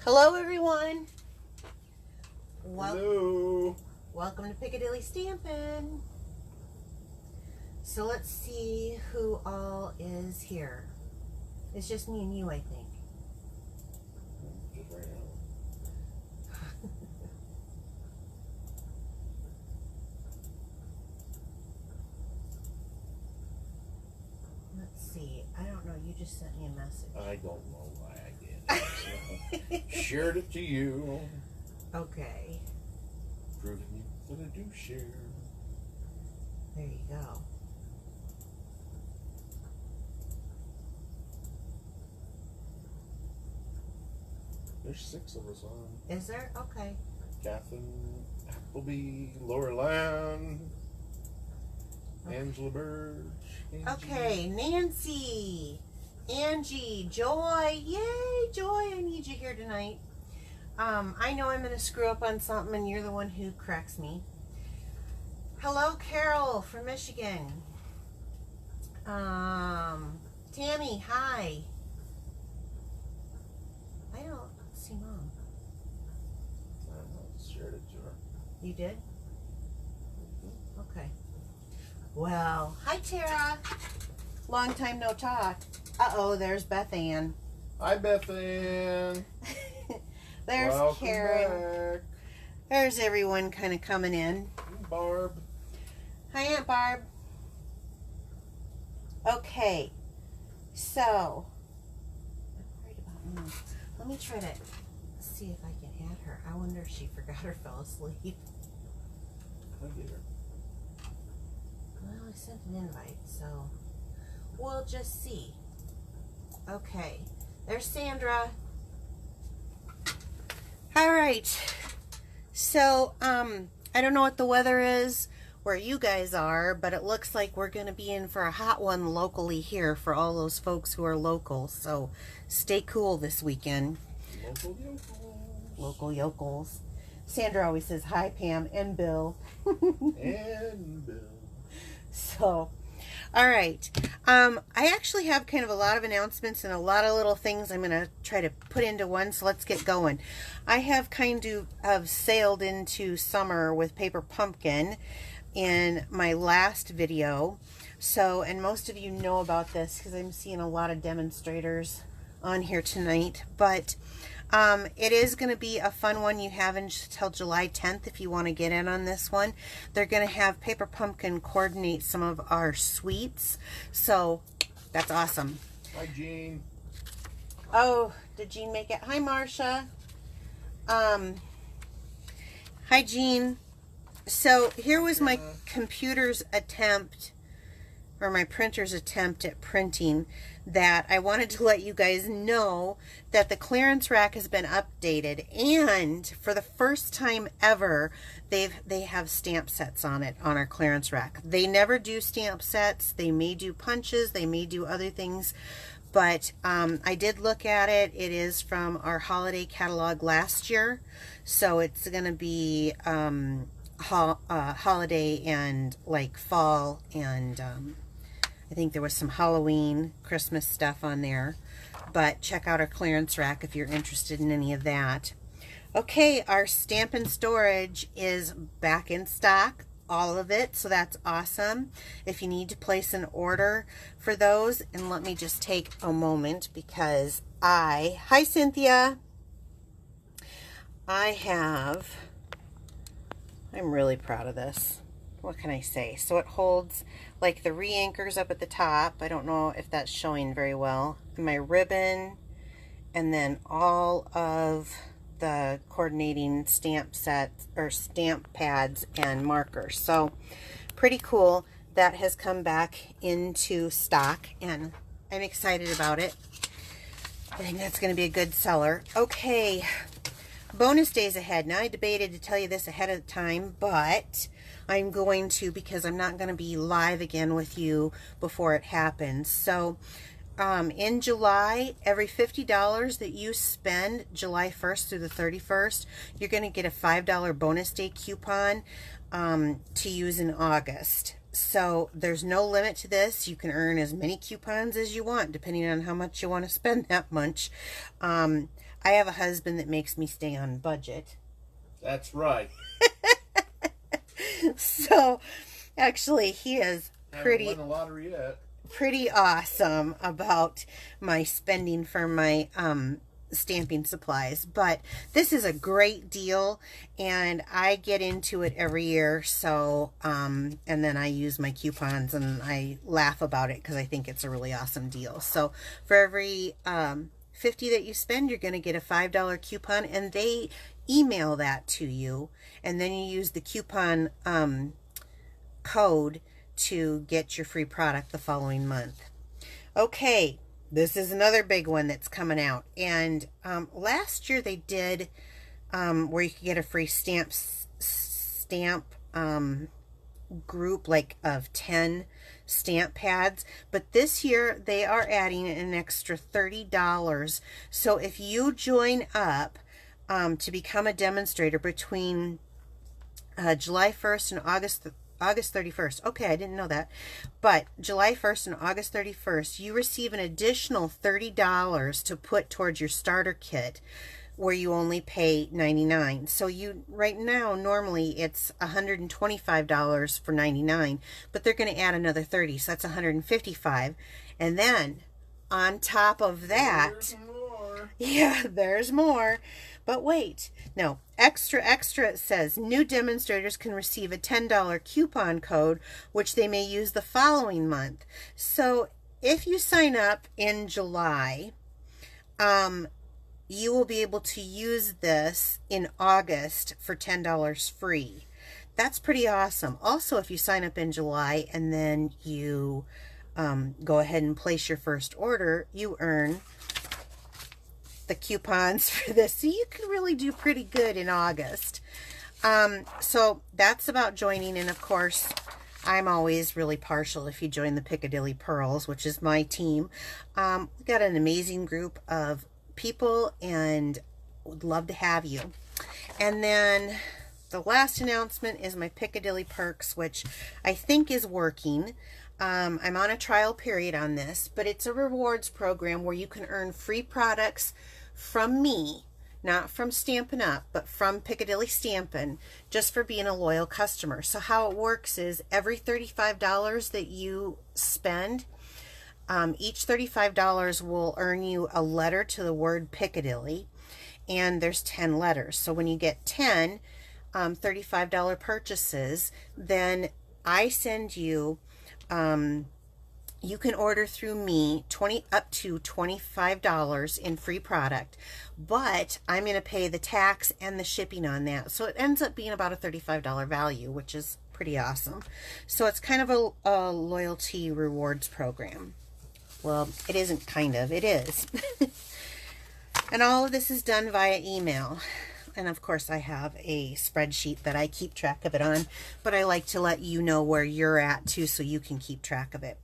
Hello, everyone. Hello. Welcome to Piccadilly Stampin'. So let's see who all is here. It's just me and you, I think. Just right now. Let's see. I don't know. You just sent me a message. I don't know why I did it. So shared it to you. Okay. Proving you that I do share. There you go. There's 6 of us on. Is there? Okay. Catherine, Appleby, Laura Land, Angela Birch. Angie. Okay, Nancy, Angie, Joy. Yay, Joy, I need you here tonight. I know I'm going to screw up on something and you're the one who corrects me. Hello, Carol from Michigan. Tammy, hi. I don't see Mom. I shared it to her. You did? Okay. Well, hi, Tara. Long time no talk. Uh-oh, there's Beth Ann. Hi, Beth Ann. There's Welcome Karen. back. There's everyone kind of coming in. Barb. Hi, Aunt Barb. Okay, so I'm worried about Mom. Let me try to see if I can add her. I wonder if she forgot or fell asleep. I'll get her. Well, I sent an invite, so we'll just see. Okay, there's Sandra. All right. So, I don't know what the weather is where you guys are, but it looks like we're going to be in for a hot one locally here for all those folks who are local. So, stay cool this weekend. Local yokels. Local yokels. Sandra always says, hi, Pam and Bill. And Bill. So, all right. I actually have kind of a lot of announcements and a lot of little things I'm going to try to put into one, so let's get going. I have kind of sailed into summer with Paper Pumpkin in my last video. So, and most of you know about this because I'm seeing a lot of demonstrators on here tonight, but it is going to be a fun one. You have until July 10th if you want to get in on this one. They're going to have Paper Pumpkin coordinate some of our suites, so that's awesome. Hi, Jean. Oh, did Jean make it? Hi, Marcia. Hi, Jean. So here was my computer's attempt, or my printer's attempt at printing, that I wanted to let you guys know that the clearance rack has been updated, and for the first time ever they have stamp sets on it on our clearance rack. They never do stamp sets. They may do punches, they may do other things, but I did look at it. It is from our holiday catalog last year, so it's going to be holiday and like fall, and I think there was some Halloween, Christmas stuff on there. But check out our clearance rack if you're interested in any of that. Okay, our Stampin' storage is back in stock, all of it, so that's awesome. If you need to place an order for those, and let me just take a moment because hi Cynthia, I'm really proud of this. What can I say? So it holds like the re-anchors up at the top. I don't know if that's showing very well. My ribbon, and then all of the coordinating stamp sets or stamp pads and markers. So pretty cool. That has come back into stock and I'm excited about it. I think that's going to be a good seller. Okay, bonus days ahead. Now I debated to tell you this ahead of time, but I'm going to, because I'm not going to be live again with you before it happens. So in July, every $50 that you spend July 1st through the 31st, you're going to get a $5 bonus day coupon to use in August. So there's no limit to this. You can earn as many coupons as you want, depending on how much you want to spend that much. I have a husband that makes me stay on budget. That's right. So, actually, he is Haven't won the lottery yet. pretty awesome about my spending for my stamping supplies. But this is a great deal, and I get into it every year. So, and then I use my coupons and I laugh about it because I think it's a really awesome deal. So, for every 50 that you spend, you're going to get a $5 coupon, and they email that to you, and then you use the coupon code to get your free product the following month. Okay, this is another big one that's coming out, and last year they did where you could get a free stamp group, like of 10 stamp pads, but this year they are adding an extra $30. So if you join up to become a demonstrator between July 1st and August 31st. Okay, I didn't know that. But July 1st and August 31st, you receive an additional $30 to put towards your starter kit, where you only pay $99. So you, right now, normally it's $125 for $99, but they're going to add another $30, so that's $155. And then on top of that, There's more. yeah, there's more. But wait, no, extra, it says new demonstrators can receive a $10 coupon code, which they may use the following month. So if you sign up in July, you will be able to use this in August for $10 free. That's pretty awesome. Also, if you sign up in July and then you go ahead and place your first order, you earn the coupons for this. So you can really do pretty good in August. So that's about joining. And of course, I'm always really partial if you join the Piccadilly Pearls, which is my team. We've got an amazing group of people and would love to have you. And then the last announcement is my Piccadilly Perks, which I think is working. I'm on a trial period on this, but it's a rewards program where you can earn free products from me, not from Stampin' Up, but from Piccadilly Stampin', just for being a loyal customer. So how it works is every $35 that you spend, each $35 will earn you a letter to the word Piccadilly, and there's 10 letters. So when you get 10 $35 purchases, then I send you, you can order through me up to $25 in free product, but I'm going to pay the tax and the shipping on that. So it ends up being about a $35 value, which is pretty awesome. So it's kind of a loyalty rewards program. Well, it isn't kind of, it is. And all of this is done via email. And of course I have a spreadsheet that I keep track of it on, but I like to let you know where you're at too, so you can keep track of it.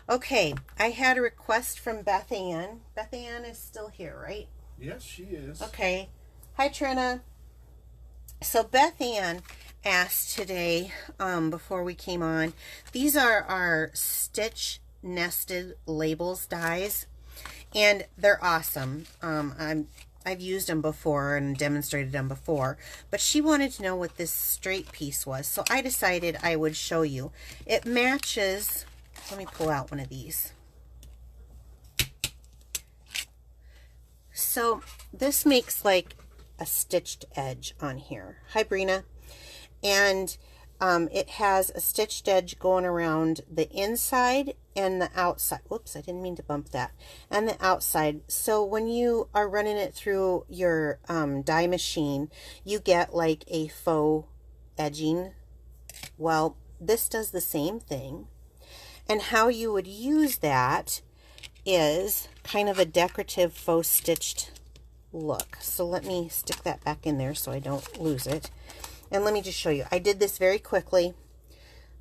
Okay, I had a request from Beth Ann. Beth Ann is still here, right? Yes, she is. Okay. Hi, Trina. So Beth Ann asked today, before we came on, these are our stitch nested labels dies, and they're awesome. I've used them before and demonstrated them before, but she wanted to know what this straight piece was, so I decided I would show you. It matches. Let me pull out one of these. So this makes like a stitched edge on here. Hi, Brina. And it has a stitched edge going around the inside and the outside. Whoops, I didn't mean to bump that. And the outside. So when you are running it through your die machine, you get like a faux edging. Well, this does the same thing. And how you would use that is kind of a decorative faux stitched look. So let me stick that back in there so I don't lose it. And let me just show you. I did this very quickly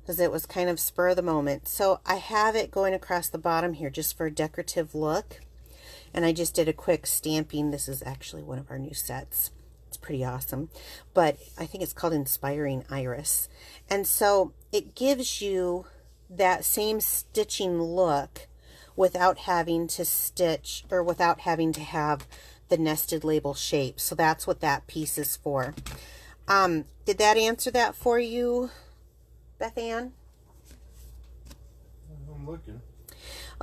because it was kind of spur of the moment. So I have it going across the bottom here just for a decorative look. And I just did a quick stamping. This is actually one of our new sets. It's pretty awesome. But I think it's called Inspiring Iris. And so it gives you that same stitching look without having to stitch, or without having to have the nested label shape. So that's what that piece is for. Did that answer that for you, Beth Ann? I'm looking.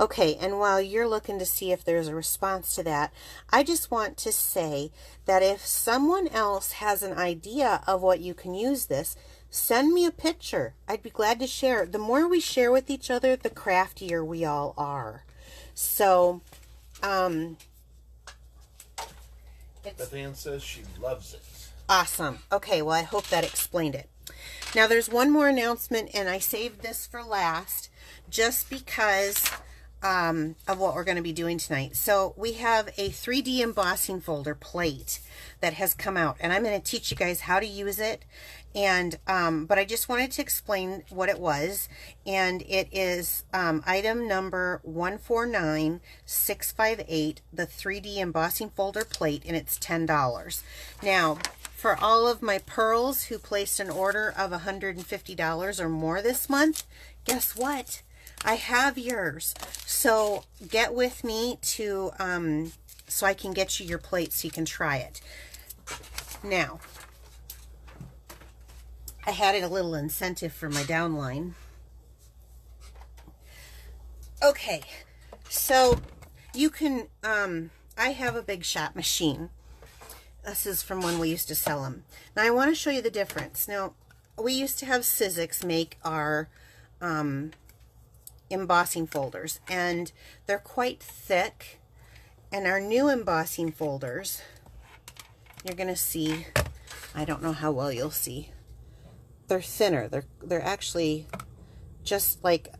Okay, and while you're looking to see if there's a response to that, I just want to say that if someone else has an idea of what you can use this, send me a picture. I'd be glad to share. The more we share with each other, the craftier we all are. So, Beth Ann says she loves it. Awesome. Okay, well, I hope that explained it. Now, there's one more announcement, and I saved this for last just because of what we're going to be doing tonight. So we have a 3D embossing folder plate that has come out, and I'm going to teach you guys how to use it. And but I just wanted to explain what it was, and it is item number 149658, the 3D embossing folder plate, and it's $10. Now, for all of my pearls who placed an order of $150 or more this month, guess what? I have yours. So get with me to so I can get you your plate so you can try it. Now, I had a little incentive for my downline. Okay, so you can, I have a Big Shot machine. This is from when we used to sell them. Now I want to show you the difference. Now, we used to have Sizzix make our embossing folders, and they're quite thick. And our new embossing folders, you're going to see, I don't know how well you'll see, they're thinner. They're actually just like,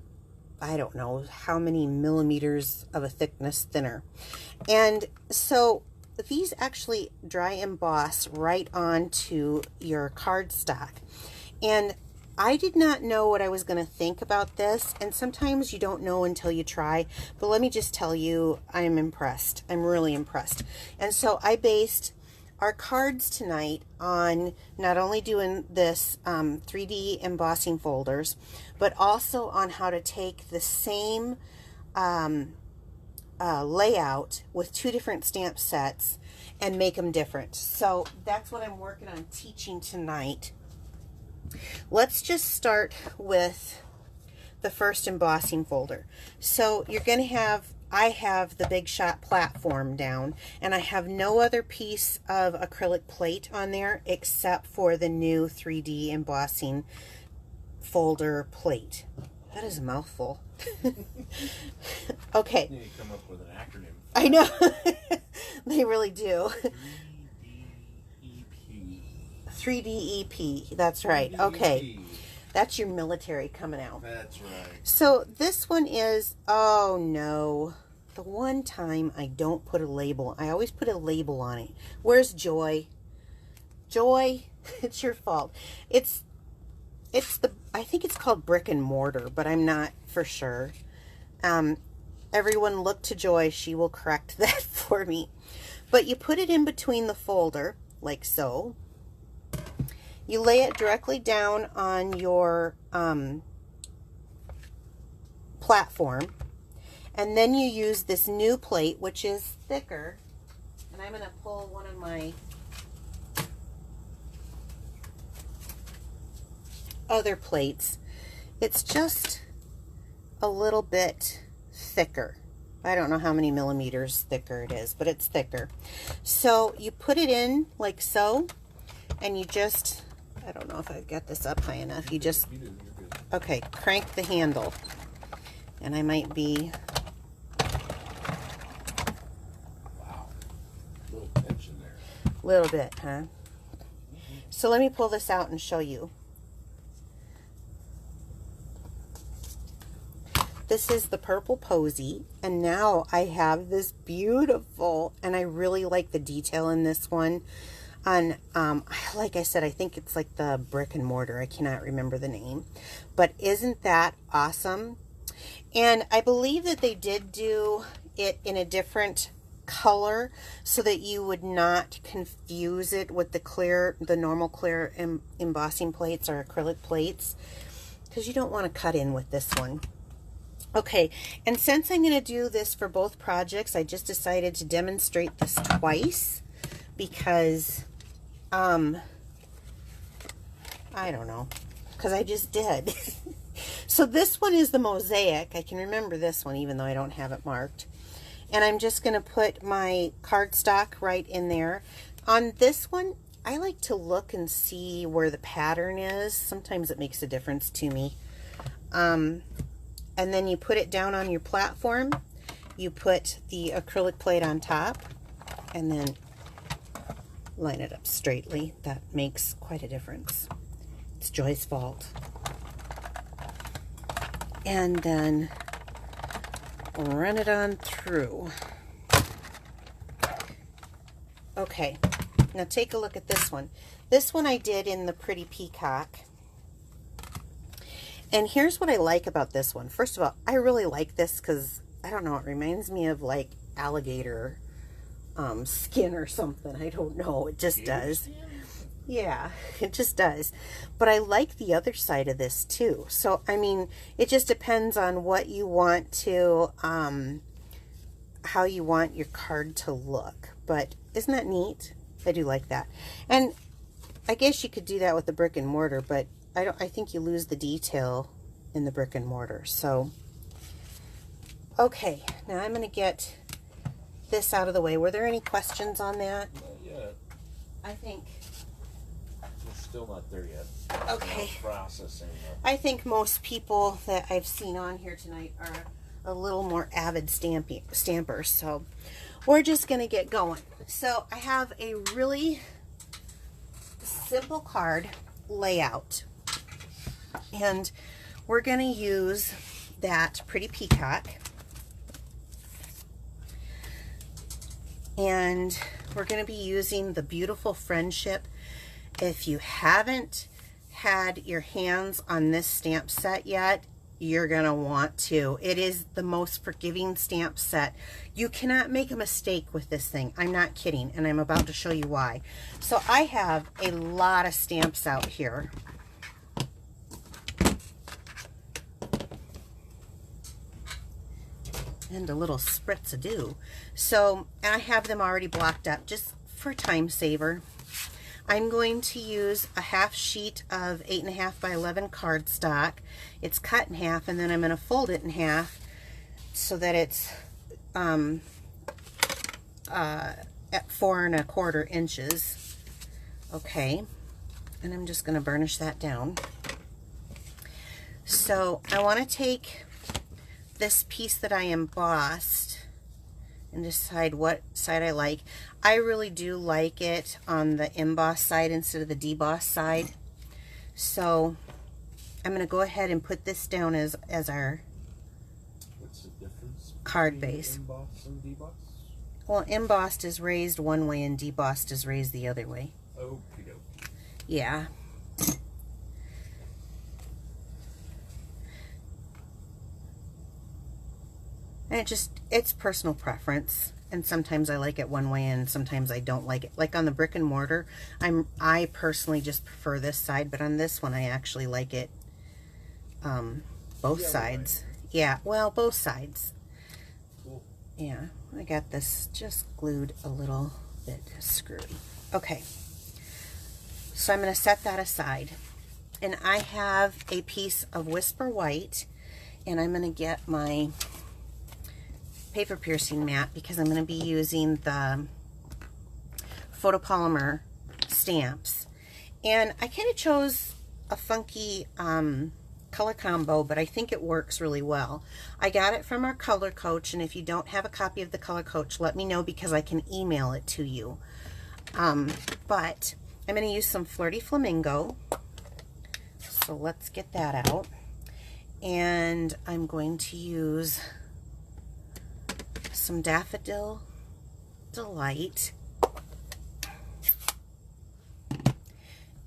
I don't know how many millimeters of a thickness thinner. And so these actually dry emboss right onto your cardstock. And I did not know what I was going to think about this, and sometimes you don't know until you try, but let me just tell you, I'm impressed. I'm really impressed. And so I based our cards tonight on not only doing this 3D embossing folders, but also on how to take the same layout with two different stamp sets and make them different. So that's what I'm working on teaching tonight. Let's just start with the first embossing folder. So you're going to have, I have the Big Shot platform down, and I have no other piece of acrylic plate on there except for the new 3D embossing folder plate. That is a mouthful. Okay. You need to come up with an acronym. I know. They really do. 3DEP. That's right. 3D Okay. EP. That's your military coming out. That's right. So this one is, oh no, the one time I don't put a label. I always put a label on it. Where's Joy? Joy, it's your fault. It's the, I think it's called brick and mortar, but I'm not for sure. Everyone look to Joy. She will correct that for me. But you put it in between the folder, like so. You lay it directly down on your platform, and then you use this new plate, which is thicker. And I'm going to pull one of my other plates. It's just a little bit thicker. I don't know how many millimeters thicker it is, but it's thicker. So you put it in like so, and you just, I don't know if I've got this up high enough. You just, You do. You're good. okay, crank the handle. And I might be, Wow. A little tension there. a little bit, huh? So let me pull this out and show you. This is the purple posy, and now I have this beautiful, and I really like the detail in this one. On, like I said, I think it's like the brick and mortar. I cannot remember the name, but isn't that awesome? And I believe that they did do it in a different color so that you would not confuse it with the normal clear embossing plates or acrylic plates, because you don't want to cut in with this one. Okay, and since I'm going to do this for both projects, I just decided to demonstrate this twice because, I don't know, because I just did. So this one is the mosaic. I can remember this one even though I don't have it marked. And I'm just going to put my cardstock right in there. On this one, I like to look and see where the pattern is. Sometimes it makes a difference to me. And then you put it down on your platform. You put the acrylic plate on top and then line it up straightly. That makes quite a difference. It's Joy's fault. And then run it on through. Okay, now take a look at this one. This one I did in the Pretty Peacock. And here's what I like about this one. First of all, I really like this because, I don't know, it reminds me of like alligator skin or something. I don't know. It just does. Yeah, it just does. But I like the other side of this too. So, I mean, it just depends on what you want to, how you want your card to look. But isn't that neat? I do like that. And I guess you could do that with the brick and mortar, but I think you lose the detail in the brick and mortar. So, okay, now I'm going to get this out of the way. Were there any questions on that? Not yet. I think. We're still not there yet. Okay. Still processing. I think most people that I've seen on here tonight are a little more avid stampers. So we're just going to get going. So I have a really simple card layout. And we're going to use that Pretty Peacock. And we're going to be using the Beautiful Friendship. If you haven't had your hands on this stamp set yet, you're going to want to. It is the most forgiving stamp set. You cannot make a mistake with this thing. I'm not kidding, and I'm about to show you why. So I have a lot of stamps out here. And a little spritz of dew. So, and I have them already blocked up just for time saver. I'm going to use a half sheet of 8.5 by 11 cardstock. It's cut in half, and then I'm going to fold it in half so that it's at 4 1/4 inches. Okay, and I'm just going to burnish that down. So I want to take this piece that I embossed and decide what side I like. I really do like it on the emboss side instead of the deboss side. So I'm going to go ahead and put this down as our What's the difference card base. Emboss and deboss? Well, embossed is raised one way and debossed is raised the other way. Okie dokie. Yeah. And it's personal preference. And sometimes I like it one way and sometimes I don't like it. Like on the brick and mortar, I personally just prefer this side, but on this one I actually like it both sides. Yeah, well, both sides. Cool. Yeah, I got this just glued a little bit screwy. Okay. So I'm going to set that aside. And I have a piece of Whisper White, and I'm going to get my paper piercing mat because I'm going to be using the photopolymer stamps. And I kind of chose a funky color combo, but I think it works really well. I got it from our color coach, and if you don't have a copy of the color coach, let me know because I can email it to you. But I'm going to use some Flirty Flamingo. So let's get that out. And I'm going to use some Daffodil Delight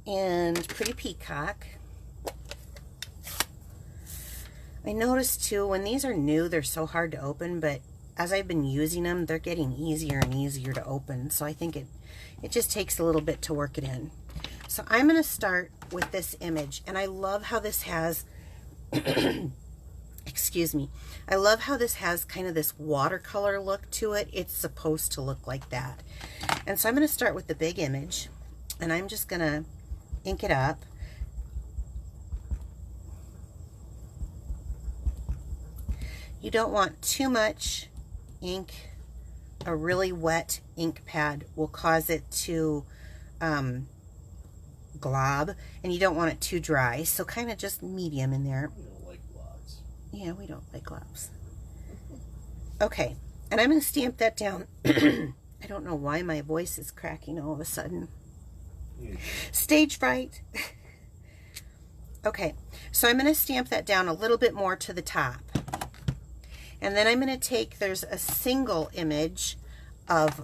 and Pretty Peacock. I noticed too, when these are new, they're so hard to open, but as I've been using them, they're getting easier and easier to open. So I think it just takes a little bit to work it in. So I'm going to start with this image, and I love how this has Excuse me. I love how this has kind of this watercolor look to it. It's supposed to look like that. And so I'm going to start with the big image, and I'm just going to ink it up. You don't want too much ink. A really wet ink pad will cause it to glob, and you don't want it too dry, so kind of just medium in there. We don't like globs. Yeah, we don't like globs. Okay, and I'm going to stamp that down. I don't know why my voice is cracking all of a sudden. Yeah. Stage fright. Okay, so I'm going to stamp that down a little bit more to the top. And then I'm going to take, there's a single image of,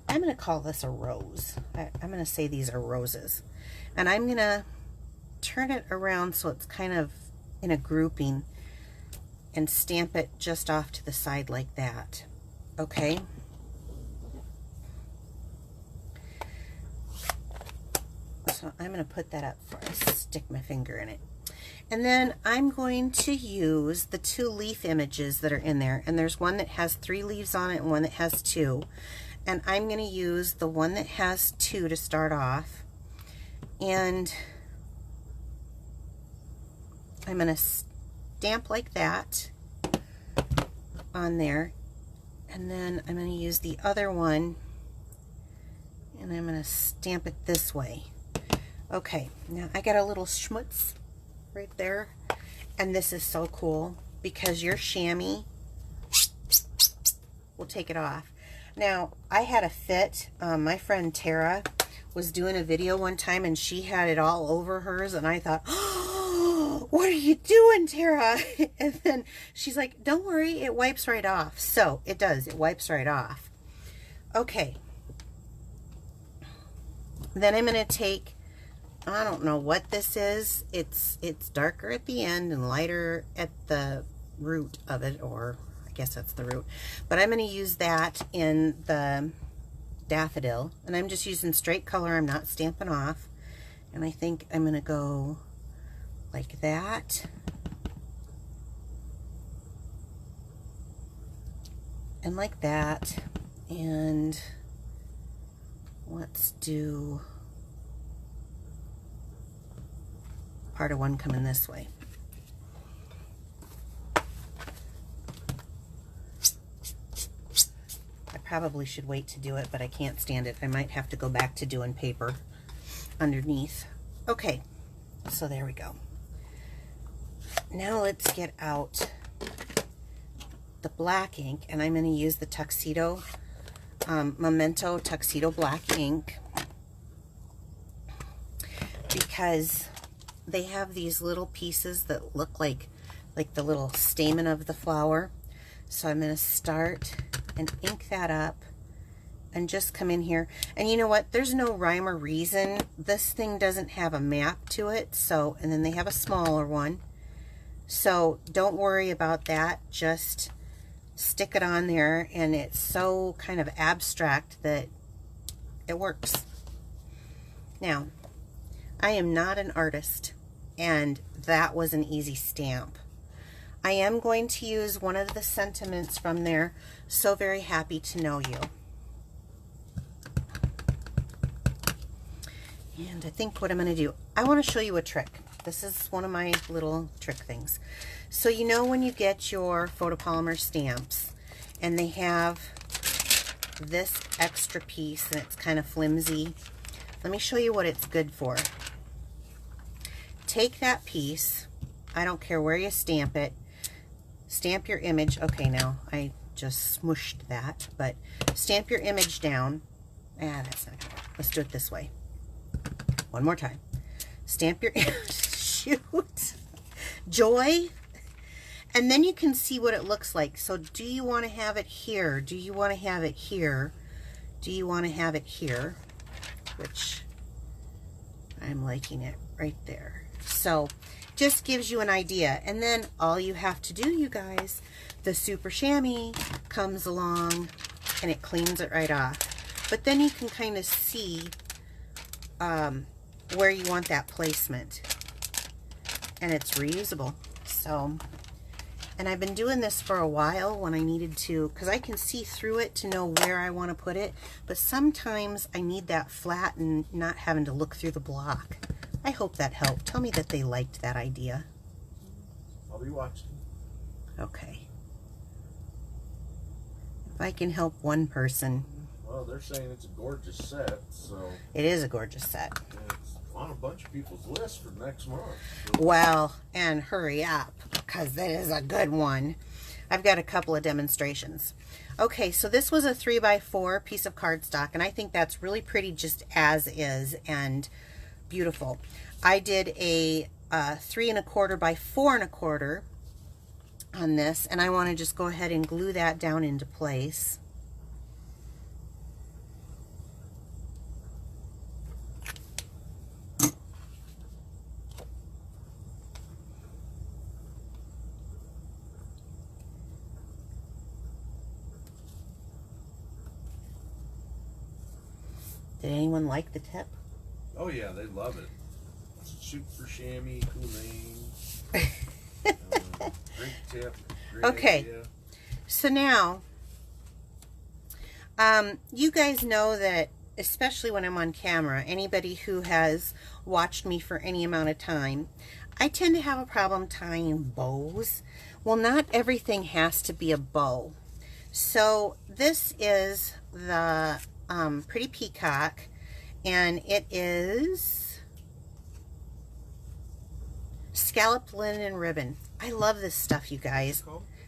I'm going to call this a rose. I'm going to say these are roses. And I'm going to turn it around so it's kind of in a grouping and stamp it just off to the side like that. Okay? So I'm going to put that up before I stick my finger in it. And then I'm going to use the 2 leaf images that are in there. And there's one that has 3 leaves on it and one that has 2. And I'm going to use the one that has 2 to start off. And I'm going to stamp like that on there. And then I'm going to use the other one and I'm going to stamp it this way. Okay, now I got a little schmutz right there, and this is so cool because your chamois will take it off. Now I had a fit. My friend Tara was doing a video one time and she had it all over hers, and I thought, oh, what are you doing, Tara? And then she's like, don't worry, it wipes right off. So it does, it wipes right off. Okay, then I'm going to take, I don't know what this is. It's darker at the end and lighter at the root of it, or I guess that's the root. But I'm going to use that in the daffodil, and I'm just using straight color. I'm not stamping off. And I think I'm going to go like that. And like that. And let's do part of one coming this way. I probably should wait to do it, but I can't stand it. I might have to go back to doing paper underneath. Okay, so there we go. Now let's get out the black ink, and I'm going to use the Tuxedo Memento Tuxedo Black ink because they have these little pieces that look like the little stamen of the flower. So I'm going to start and ink that up and just come in here. And you know what? There's no rhyme or reason. This thing doesn't have a map to it. So, and then they have a smaller one. So don't worry about that. Just stick it on there, and it's so kind of abstract that it works. Now, I am not an artist, and that was an easy stamp. I am going to use one of the sentiments from there, So Very Happy to Know You. And I think what I'm going to do, I want to show you a trick. This is one of my little trick things. So you know when you get your photopolymer stamps and they have this extra piece and it's kind of flimsy, let me show you what it's good for. Take that piece, I don't care where you stamp it, stamp your image. Okay, now I just smooshed that, but stamp your image down. That's not gonna work. Let's do it this way. One more time. Stamp your shoot. Joy. And then you can see what it looks like. So do you want to have it here? Do you want to have it here? Do you want to have it here? Which I'm liking it right there. So just gives you an idea. And then all you have to do, you guys, the Super Chamois comes along and it cleans it right off. But then you can kind of see where you want that placement. And it's reusable. So And I've been doing this for a while when I needed to, because I can see through it to know where I want to put it. But sometimes I need that flat and not having to look through the block. I hope that helped. Tell me that they liked that idea. I'll be watching. Okay. If I can help one person. Well, they're saying it's a gorgeous set, so. It is a gorgeous set. It's on a bunch of people's list for next month. So. Well, and hurry up, because that is a good one. I've got a couple of demonstrations. Okay, so this was a 3x4 piece of cardstock, and I think that's really pretty just as is and beautiful. I did a 3 1/4 by 4 1/4 on this, and I want to just go ahead and glue that down into place. Did anyone like the tip? Oh yeah, they love it. Super chamois, cool name. Great tip. Great okay. Idea. So now, you guys know that, especially when I'm on camera, anybody who has watched me for any amount of time, I tend to have a problem tying bows. Well, not everything has to be a bow. So this is the Pretty Peacock, and it is scalloped linen ribbon. I love this stuff, you guys.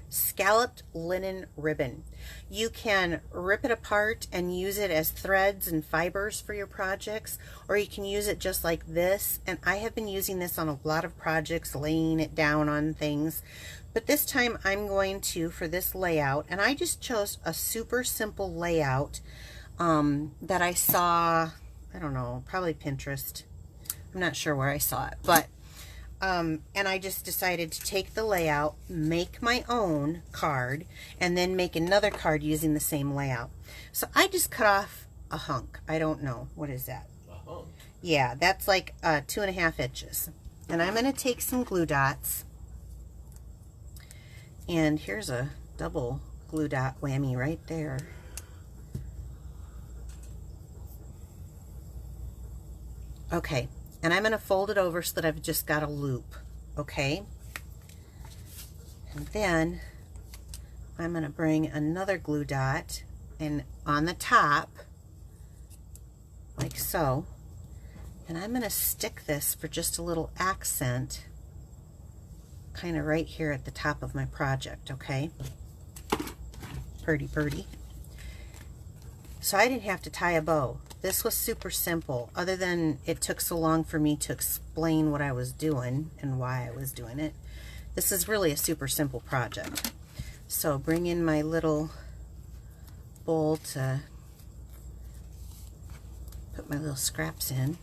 Scalloped linen ribbon. You can rip it apart and use it as threads and fibers for your projects, or you can use it just like this. And I have been using this on a lot of projects, laying it down on things. But this time I'm going to, for this layout, and I just chose a super simple layout that I saw, I don't know, probably Pinterest. I'm not sure where I saw it, but and I just decided to take the layout, make my own card, and then make another card using the same layout. So I just cut off a hunk. I don't know. What is that? A hunk? Yeah, that's like 2.5 inches. And I'm going to take some glue dots. And here's a double glue dot whammy right there. Okay. And I'm going to fold it over so that I've just got a loop, okay? And then I'm going to bring another glue dot and on the top, like so. And I'm going to stick this for just a little accent, kind of right here at the top of my project, okay? Purdy, purdy. So I didn't have to tie a bow. This was super simple, other than it took so long for me to explain what I was doing and why I was doing it. This is really a super simple project. So bring in my little bowl to put my little scraps in.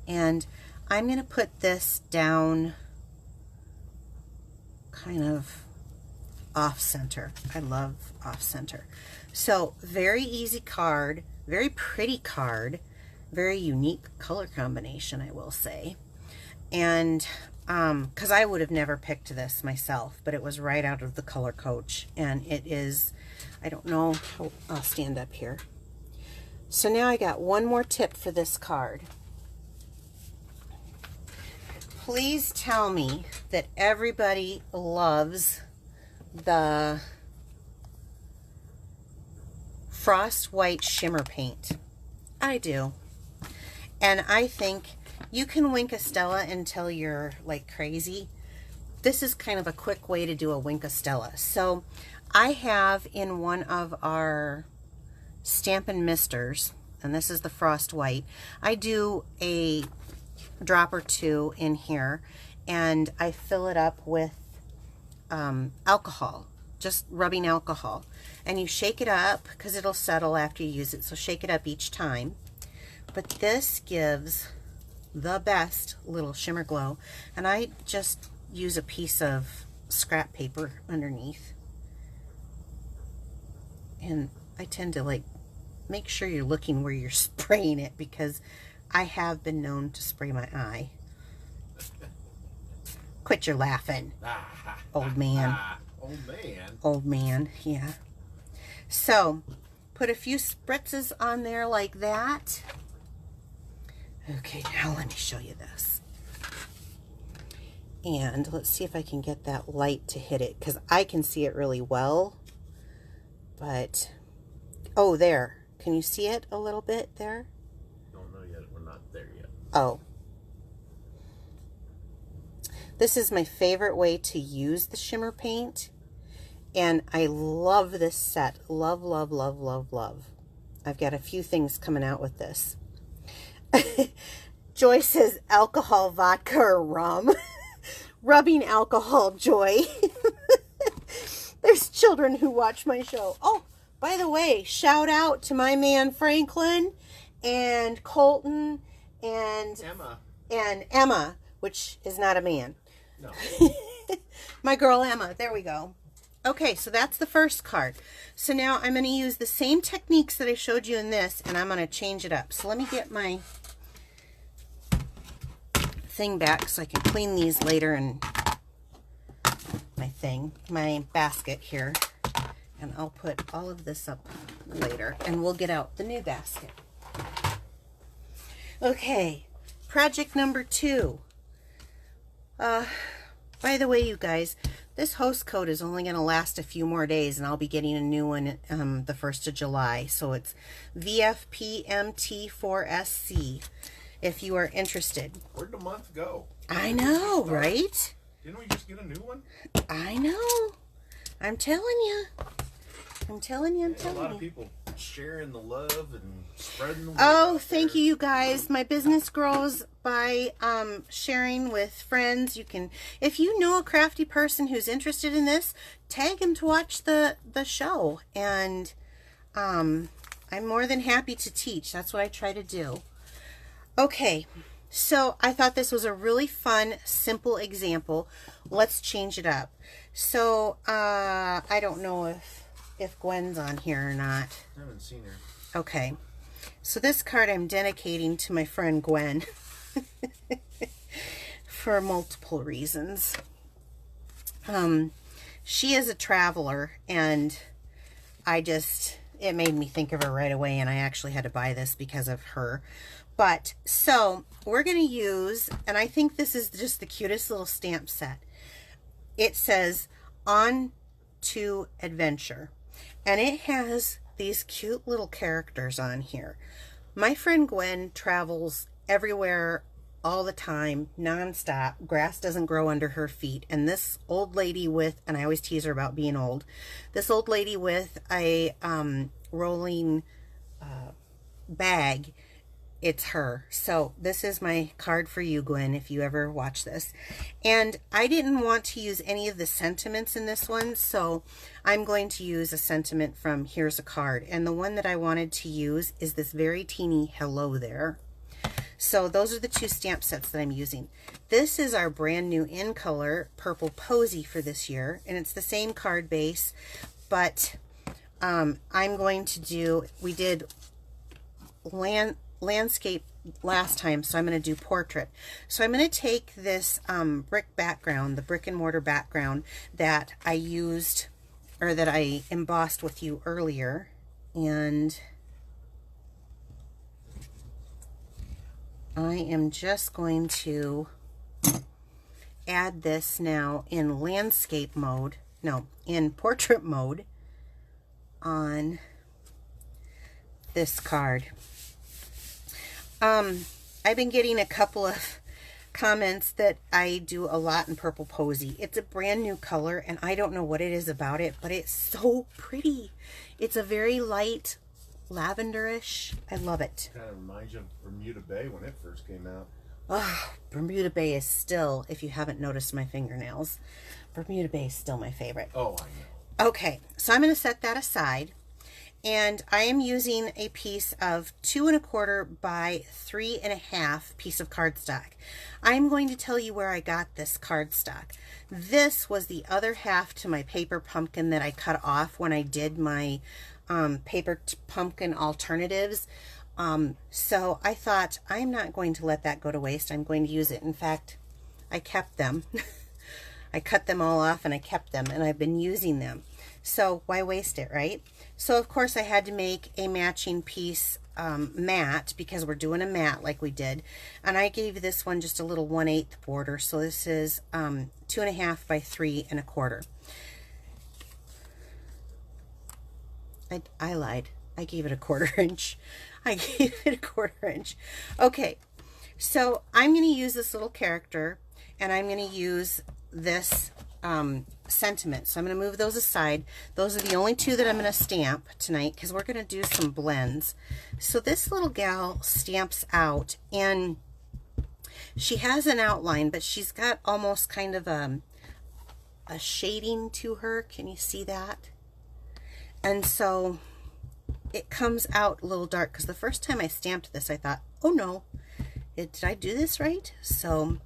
And I'm going to put this down kind of off center. I love off center. So very easy card, very pretty card, very unique color combination, I will say. And because I would have never picked this myself, but it was right out of the Color Coach, and it is, I don't know how, I'll stand up here. So now I got one more tip for this card. Please tell me that everybody loves the Frost White shimmer paint. I do. And I think you can Wink-a-Stella until you're like crazy. This is kind of a quick way to do a Wink-a-Stella. So I have in one of our Stampin' Misters, and this is the Frost White, I do a drop or two in here, and I fill it up with alcohol, just rubbing alcohol, and you shake it up because it'll settle after you use it, so shake it up each time. But this gives the best little shimmer glow, and I just use a piece of scrap paper underneath, and I tend to like make sure you're looking where you're spraying it, because I have been known to spray my eye. Quit your laughing, old man. Old man? Old man, yeah. So, put a few spritzes on there like that. Okay, now let me show you this. And let's see if I can get that light to hit it, because I can see it really well. But, oh, there. Can you see it a little bit there? Don't know yet. We're not there yet. Oh. This is my favorite way to use the shimmer paint. And I love this set. Love, love, love, love, love. I've got a few things coming out with this. Joy says alcohol, vodka, or rum. Rubbing alcohol, Joy. There's children who watch my show. Oh, by the way, shout out to my man Franklin and Colton and Emma, which is not a man. No. My girl Emma. There we go. Okay, so that's the first card. So now I'm going to use the same techniques that I showed you in this, and I'm going to change it up. So let me get my thing back so I can clean these later in my basket here. And I'll put all of this up later, and we'll get out the new basket. Okay, project number 2. By the way, you guys, this host code is only going to last a few more days, and I'll be getting a new one the 1st of July. So it's VFPMT4SC if you are interested. Where'd the month go? I know, right? Didn't we just get a new one? I know. I'm telling you. I'm telling you. A lot of people sharing the love and spreading the word. Oh, thank you, you guys. My business grows by sharing with friends. You can, if you know a crafty person who's interested in this, tag him to watch the show. And I'm more than happy to teach. That's what I try to do. Okay, so I thought this was a really fun, simple example. Let's change it up. So I don't know if Gwen's on here or not. I haven't seen her. Okay. So this card I'm dedicating to my friend Gwen for multiple reasons. She is a traveler, and it made me think of her right away, and I actually had to buy this because of her. But, so, we're going to use, and I think this is just the cutest little stamp set. It says, On to Adventure. And it has these cute little characters on here. My friend Gwen travels everywhere all the time, nonstop. Grass doesn't grow under her feet. And this old lady with, and I always tease her about being old, this old lady with a rolling bag, it's her. So this is my card for you, Gwen, if you ever watch this. And I didn't want to use any of the sentiments in this one, so I'm going to use a sentiment from Here's a Card. And the one that I wanted to use is this very teeny hello there. So those are the 2 stamp sets that I'm using. This is our brand new in color Purple Posy for this year, and it's the same card base, but I'm going to do, we did landscape last time, so I'm going to do portrait. So I'm going to take this brick background, the brick and mortar background that I used, or that I embossed with you earlier, and I am just going to add this now in landscape mode, no, in portrait mode on this card. I've been getting a couple of comments that I do a lot in Purple Posy. It's a brand new color, and I don't know what it is about it, but it's so pretty. It's a very light lavenderish. I love it. Kind of reminds you of Bermuda Bay when it first came out. Oh, Bermuda Bay is still, if you haven't noticed my fingernails, Bermuda Bay is still my favorite. Oh, I know. Okay, so I'm going to set that aside. And I am using a piece of 2 1/4 by 3 1/2 piece of cardstock. I'm going to tell you where I got this cardstock. This was the other half to my paper pumpkin that I cut off when I did my paper pumpkin alternatives. So I thought, I'm not going to let that go to waste. I'm going to use it. In fact, I kept them. I cut them all off and I kept them, and I've been using them. So why waste it, right? So of course I had to make a matching piece mat, because we're doing a mat like we did. And I gave this one just a little 1/8 border. So this is 2.5 by 3 1/4. I lied. I gave it a 1/4 inch. I gave it a 1/4 inch. Okay, so I'm going to use this little character, and I'm going to use this sentiment. So I'm going to move those aside. Those are the only two that I'm going to stamp tonight, because we're going to do some blends. So this little gal stamps out, and she has an outline, but she's got almost kind of a shading to her. Can you see that? And so it comes out a little dark, because the first time I stamped this, I thought, oh no, did I do this right? So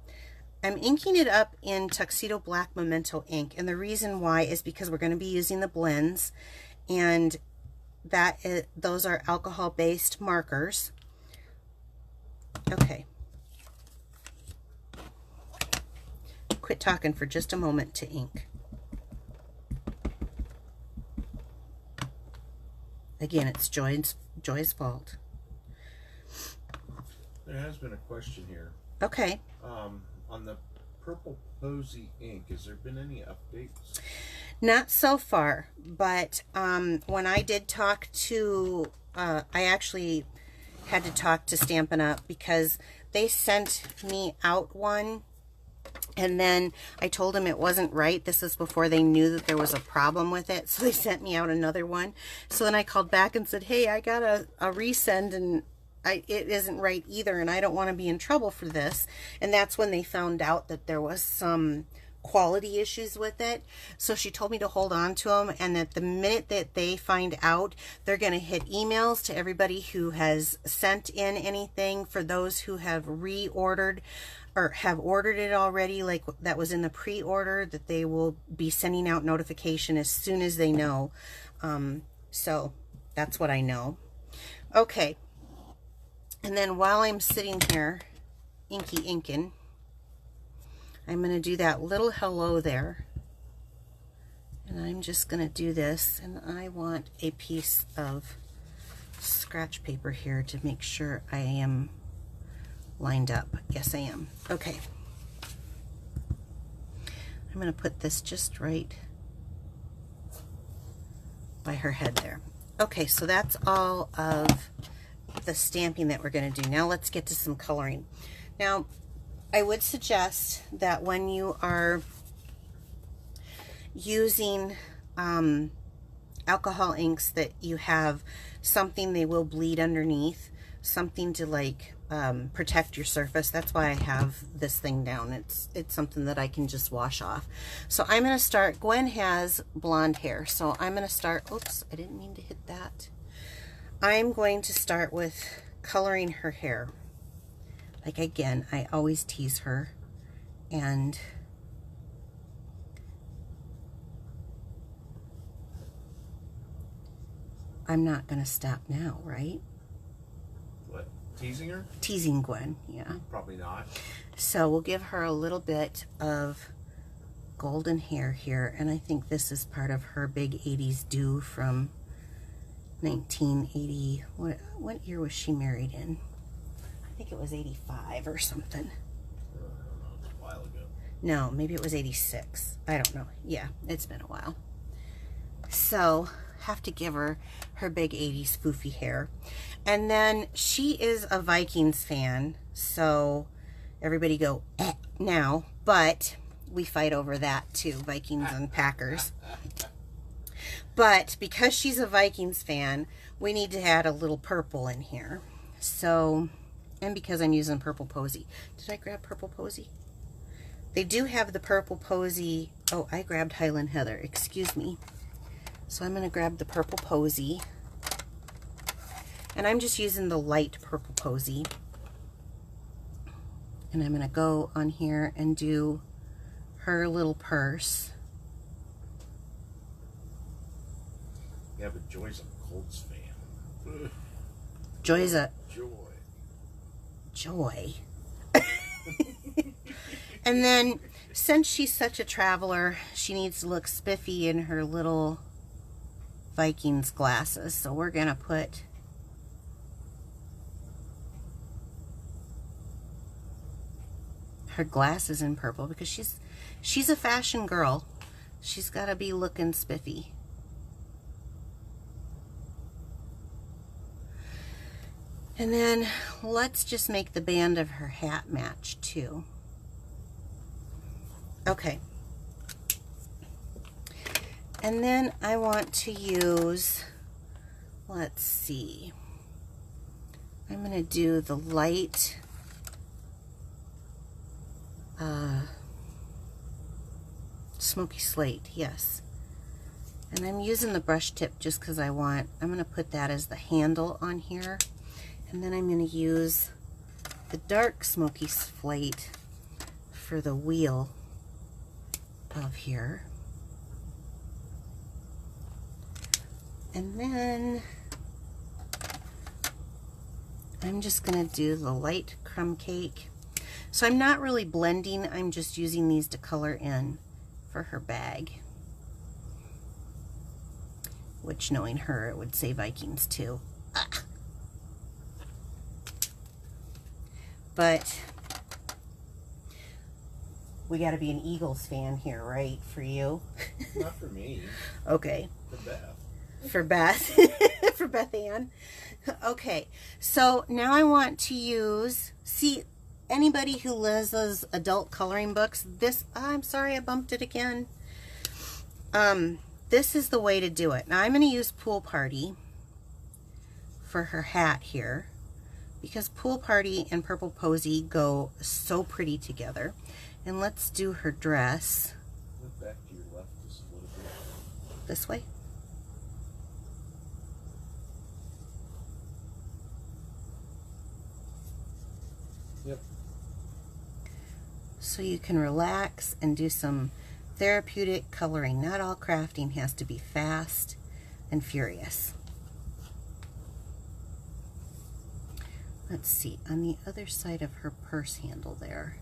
I'm inking it up in Tuxedo Black Memento ink, and the reason why is because we're going to be using the blends, and those are alcohol-based markers. Okay. Quit talking for just a moment to ink. Again, it's Joy's fault. There has been a question here. Okay. On the Purple Posy ink, has there been any updates? Not so far, but when I did talk to, I actually had to talk to Stampin' Up, because they sent me out one, and then I told them it wasn't right. This is before they knew that there was a problem with it, so they sent me out another one. So then I called back and said, hey, I got a resend, and it isn't right either, and I don't want to be in trouble for this. And that's when they found out that there was some quality issues with it. So she told me to hold on to them, and that the minute that they find out, they're going to hit emails to everybody who has sent in anything. For those who have reordered or have ordered it already, like that was in the pre-order, that they will be sending out notification as soon as they know. So that's what I know. Okay. And then while I'm sitting here inking, I'm going to do that little hello there. And I'm just going to do this, and I want a piece of scratch paper here to make sure I am lined up. Yes, I am. Okay. I'm going to put this just right by her head there. Okay, so that's all of the stamping that we're going to do. Now let's get to some coloring. Now, I would suggest that when you are using alcohol inks, that you have something they will bleed underneath, something to like protect your surface. That's why I have this thing down. It's something that I can just wash off. So I'm going to start. Gwen has blonde hair, so I'm going to start. Oops, I didn't mean to hit that. I'm going to start with coloring her hair. Like, again, I always tease her, and I'm not going to stop now, right? What? Teasing her? Teasing Gwen, yeah. Probably not. So we'll give her a little bit of golden hair here, and I think this is part of her big 80s do from 1980. What year was she married in? I think it was 85 or something. I don't know. It was a while ago. No, maybe it was 86. I don't know. Yeah, it's been a while. So have to give her her big 80s foofy hair. And then she is a Vikings fan, so everybody go now, but we fight over that too, Vikings and Packers. But because she's a Vikings fan, we need to add a little purple in here. So, and because I'm using Purple Posy. Did I grab Purple Posy? They do have the Purple Posy. Oh, I grabbed Highland Heather. Excuse me. So I'm going to grab the Purple Posy. And I'm just using the light Purple Posy. And I'm going to go on here and do her little purse. Yeah, but Joy's a Colts fan. Joy's a... Joy. And then since she's such a traveler, she needs to look spiffy in her little Vikings glasses. So we're gonna put her glasses in purple because she's a fashion girl. She's got to be looking spiffy. And then let's just make the band of her hat match too. Okay. And then I want to use, let's see, I'm going to do the light smoky slate, yes. And I'm using the brush tip just because I'm going to put that as the handle on here. And then I'm going to use the dark smoky slate for the wheel of here. And then I'm just going to do the light crumb cake. So I'm not really blending, I'm just using these to color in for her bag. Which, knowing her, it would say Vikings too. Ah. But we got to be an Eagles fan here, right? For you? Not for me. Okay. For Beth. For Beth. For Beth Ann. Okay. So now I want to use, see, anybody who lists adult coloring books, this, I'm sorry, I bumped it again. This is the way to do it. Now I'm going to use Pool Party for her hat here because Pool Party and Purple Posy go so pretty together. And let's do her dress. Move back to your left just a little bit. This way. Yep. So you can relax and do some therapeutic coloring. Not all crafting has to be fast and furious. Let's see, on the other side of her purse handle there.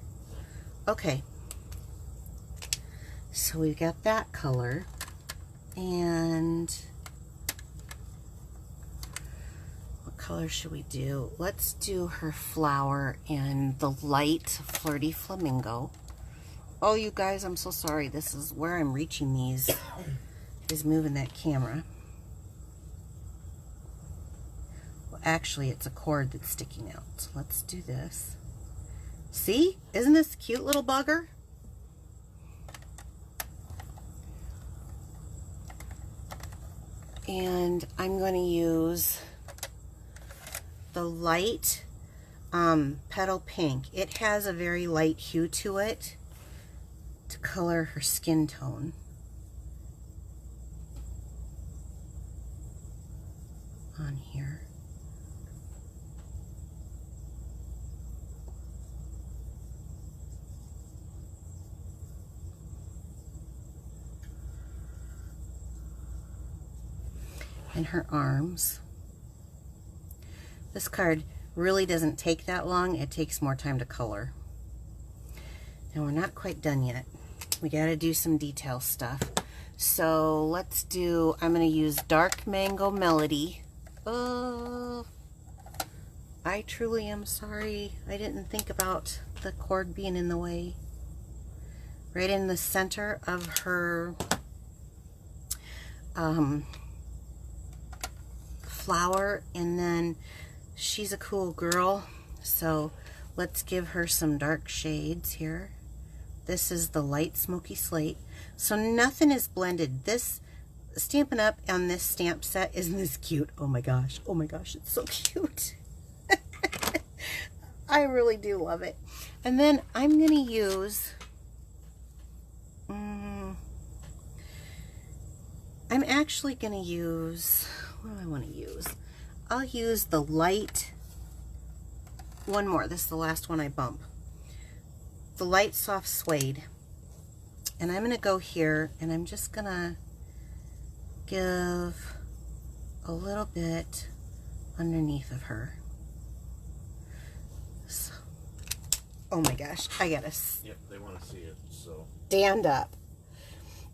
Okay, so we've got that color, and what color should we do? Let's do her flower in the light Flirty Flamingo. Oh, you guys, I'm so sorry. This is where I'm reaching these, is moving that camera. Well, actually, it's a cord that's sticking out. So let's do this. See? Isn't this a cute little bugger? And I'm going to use the light Petal Pink. It has a very light hue to it to color her skin tone. On here. And her arms. This card really doesn't take that long. It takes more time to color. And we're not quite done yet. We got to do some detail stuff. So let's do, I'm going to use Dark Mango Melody. Oh, I truly am sorry. I didn't think about the cord being in the way. Right in the center of her flower, and then she's a cool girl, so let's give her some dark shades here. This is the light smoky slate, so nothing is blended. This Stampin' Up! On this stamp set, isn't this cute? Oh my gosh, it's so cute. I really do love it. And then I'm gonna use I'm actually gonna use, what do I want to use? I'll use the light, one more, this is the last one I bump. The light soft suede. And I'm going to go here and I'm just going to give a little bit underneath of her. So, Oh my gosh, I gotta Yep, they want to see it, so. stand up.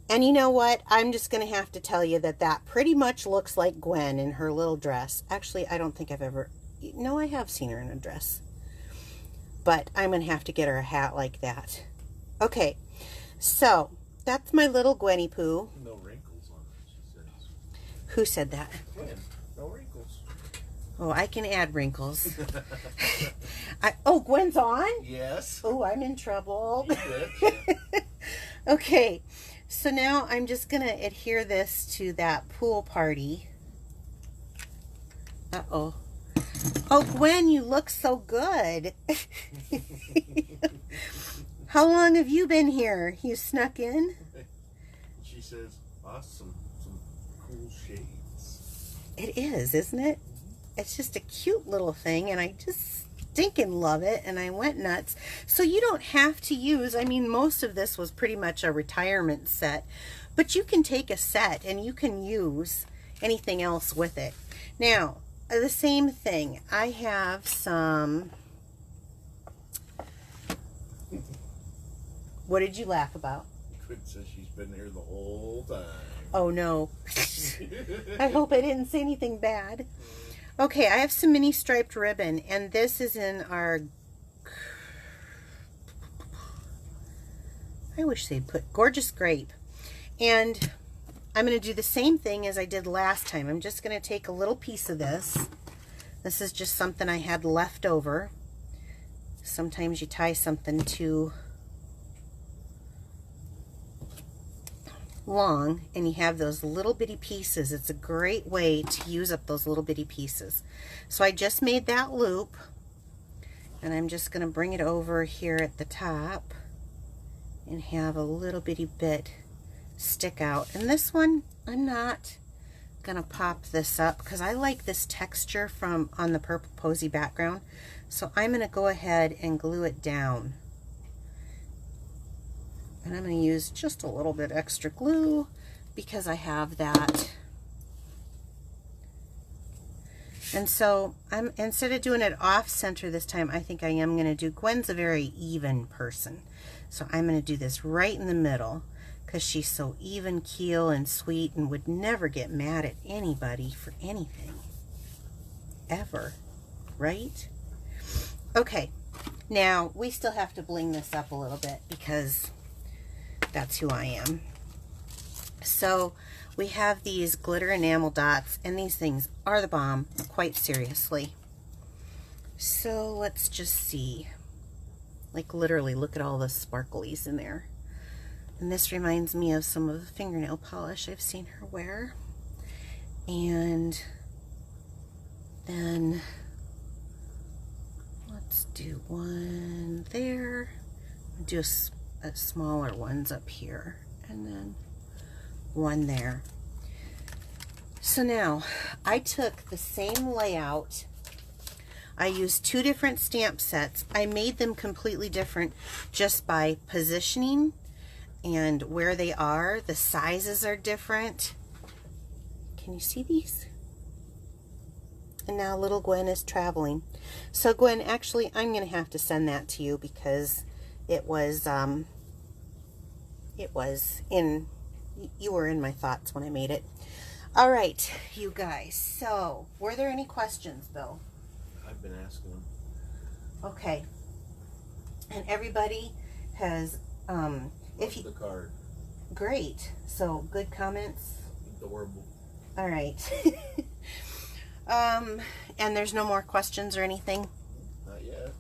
And you know what? I'm just going to have to tell you that that pretty much looks like Gwen in her little dress. Actually, I don't think I've ever... No, I have seen her in a dress. But I'm going to have to get her a hat like that. Okay, so that's my little Gwenny Pooh. No wrinkles on it, she says. Who said that? Gwen, no wrinkles. Oh, I can add wrinkles. Oh, Gwen's on? Yes. Oh, I'm in trouble. You betcha. Okay, so now I'm just going to adhere this to that pool party. Uh-oh. Oh, Gwen, you look so good. How long have you been here? You snuck in? She says, awesome. Some cool shades. It is, isn't it? It's just a cute little thing, and I just stinking love it, and I went nuts. So you don't have to use, I mean, most of this was pretty much a retirement set, but you can take a set and you can use anything else with it. Now, the same thing. I have some... What did you laugh about? Quinn says she's been here the whole time. Oh, no. I hope I didn't say anything bad. Okay, I have some mini striped ribbon, and this is in our... I wish they'd put Gorgeous Grape. And I'm going to do the same thing as I did last time. I'm just going to take a little piece of this. This is just something I had left over. Sometimes you tie something too long and you have those little bitty pieces. It's a great way to use up those little bitty pieces. So I just made that loop, and I'm just going to bring it over here at the top and have a little bitty bit stick out. And this one, I'm not gonna pop this up because I like this texture from on the Purple Posy background, so I'm gonna go ahead and glue it down. And I'm going to use just a little bit extra glue because I have that. And so I'm, instead of doing it off center this time, I think I am going to do, Gwen's a very even person. So I'm going to do this right in the middle because she's so even keel and sweet and would never get mad at anybody for anything. Ever. Right? Okay. Now, we still have to bling this up a little bit because that's who I am. So we have these glitter enamel dots, and these things are the bomb, quite seriously. So let's just see. Like literally, look at all the sparklies in there. And this reminds me of some of the fingernail polish I've seen her wear. And then let's do one there. Do a smaller ones up here, and then one there. So now I took the same layout. I used 2 different stamp sets. I made them completely different just by positioning and where they are. The sizes are different. Can you see these? And now little Gwen is traveling. So Gwen, actually I'm gonna have to send that to you because it was in, you were in my thoughts when I made it. All right, you guys. So, were there any questions, Bill? I've been asking them. Okay. And everybody has, if you, the card. Great. So, good comments. Adorable. All right. And there's no more questions or anything? Not yet.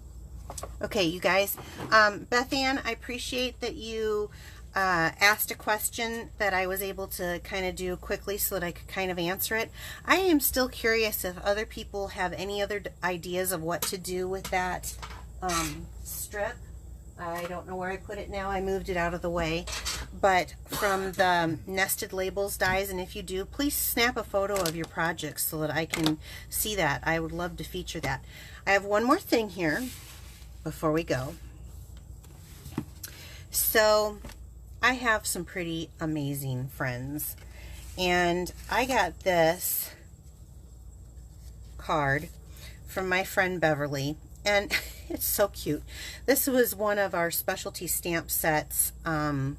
Okay, you guys. Beth Ann, I appreciate that you asked a question that I was able to kind of do quickly so that I could kind of answer it. I am still curious if other people have any other ideas of what to do with that strip. I don't know where I put it now. I moved it out of the way. But from the Nested Labels dies, and if you do, please snap a photo of your project so that I can see that. I would love to feature that. I have one more thing here before we go. So I have some pretty amazing friends, and I got this card from my friend Beverly, and It's so cute. This was one of our specialty stamp sets. Well,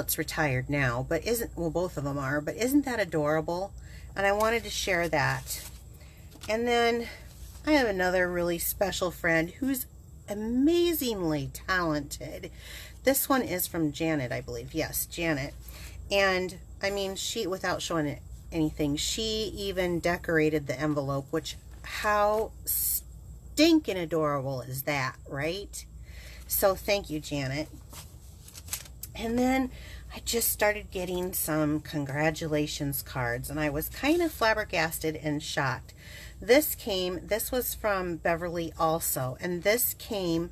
it's retired now, but well, both of them are, but isn't that adorable? And I wanted to share that. And then I have another really special friend who's amazingly talented. This one is from Janet, I believe. Yes, Janet. And I mean, she, without showing it anything, she even decorated the envelope, which, how stinking adorable is that, right? So thank you, Janet. And then I just started getting some congratulations cards, and I was kind of flabbergasted and shocked. This was from Beverly also, and this came,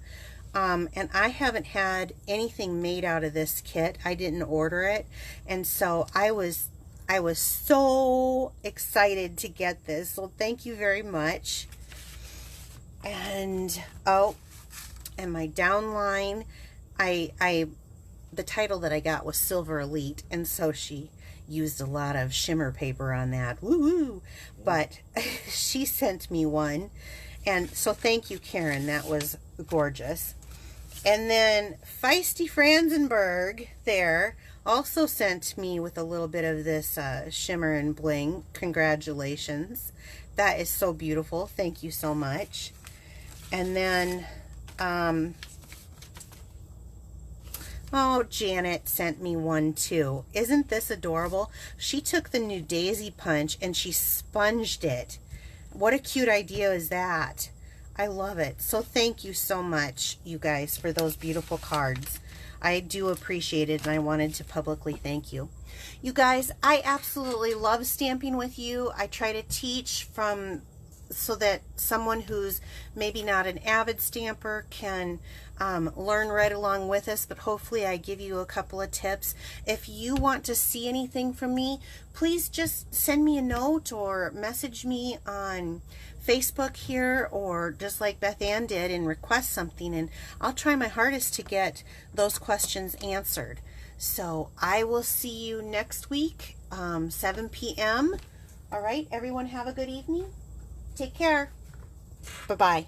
and I haven't had anything made out of this kit. I didn't order it, and so I was so excited to get this. So thank you very much. And oh, and my downline, the title that I got was Silver Elite, and so she used a lot of shimmer paper on that. Woo-hoo! But she sent me one, and so thank you, Karen. That was gorgeous. And then Feisty Franzenberg there also sent me with a little bit of this shimmer and bling. Congratulations. That is so beautiful. Thank you so much. And then oh, Janet sent me one too. Isn't this adorable? She took the new Daisy Punch and she sponged it. What a cute idea is that? I love it. So thank you so much, you guys, for those beautiful cards. I do appreciate it, and I wanted to publicly thank you. You guys, I absolutely love stamping with you. I try to teach so that someone who's maybe not an avid stamper can learn right along with us, but hopefully I give you a couple of tips. If you want to see anything from me, please just send me a note or message me on Facebook here, or just like Beth Ann did, and request something, and I'll try my hardest to get those questions answered. So I will see you next week, 7 p.m. All right, everyone, have a good evening. Take care. Bye-bye.